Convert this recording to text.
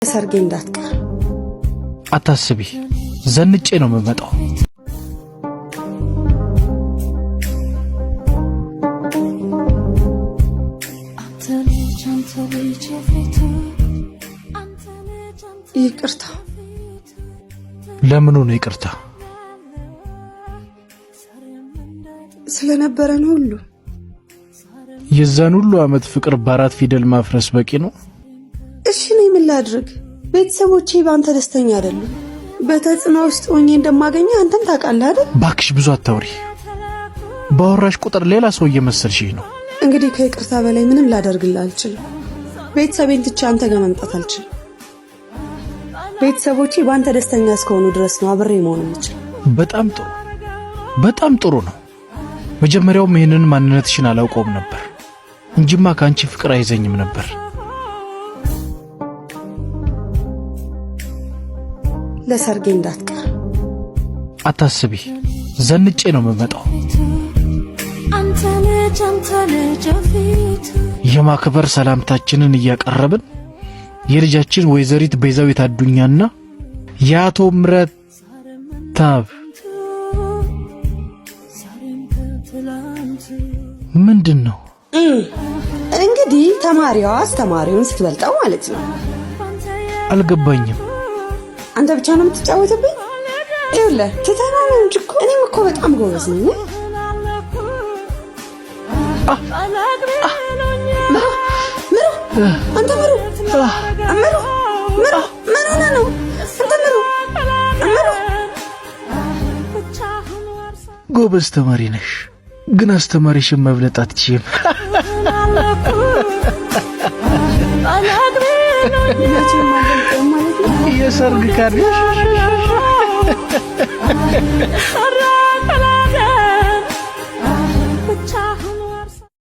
ሰርጌ እንዳትቀር አታስቢ፣ ዘንጬ ነው የምመጣው። ይቅርታ። ለምኑ ነው ይቅርታ? ስለነበረን ሁሉ። የዛን ሁሉ አመት ፍቅር በአራት ፊደል ማፍረስ በቂ ነው? እሺ ነኝ፣ ምን ላድርግ? ቤተሰቦቼ በአንተ ደስተኛ አይደሉም። በተጽዕኖ ውስጥ ሆኜ እንደማገኘ አንተም ታውቃለህ አይደል? ባክሽ ብዙ አታውሪ። ባወራሽ ቁጥር ሌላ ሰው እየመሰልሽኝ ነው። እንግዲህ ከይቅርታ በላይ ምንም ላደርግልህ አልችልም። ቤተሰቤን ትቼ አንተ ጋር መምጣት አልችልም። ቤተሰቦቼ በአንተ ደስተኛ እስከሆኑ ድረስ ነው አብሬ መሆን የምችለው። በጣም ጥሩ ነው። መጀመሪያውም ይሄንን ማንነትሽን አላውቀውም ነበር እንጂማ ካንቺ ፍቅር አይዘኝም ነበር። ለሰርጌ እንዳትቀር አታስቢ፣ ዘንጬ ነው የምመጣው። የማክበር ሰላምታችንን እያቀረብን የልጃችን ወይዘሪት ቤዛዊት አዱኛና የአቶ ምረታብ ምንድን ነው እንግዲህ ተማሪዋ አስተማሪውን ስትበልጠው ማለት ነው። አልገባኝም። አንተ ብቻ ነው የምትጫወትብኝ? ይኸውልህ ትተናል እንጂ እኮ እኔም እኮ በጣም ጎበዝ ነኝ። አንተ ምሩ ሆነህ ነው? አንተ ምሩ ጎበዝ ተማሪ ነሽ፣ ግን አስተማሪሽን መብለጥ አትችይም። የሰርግ ካርድ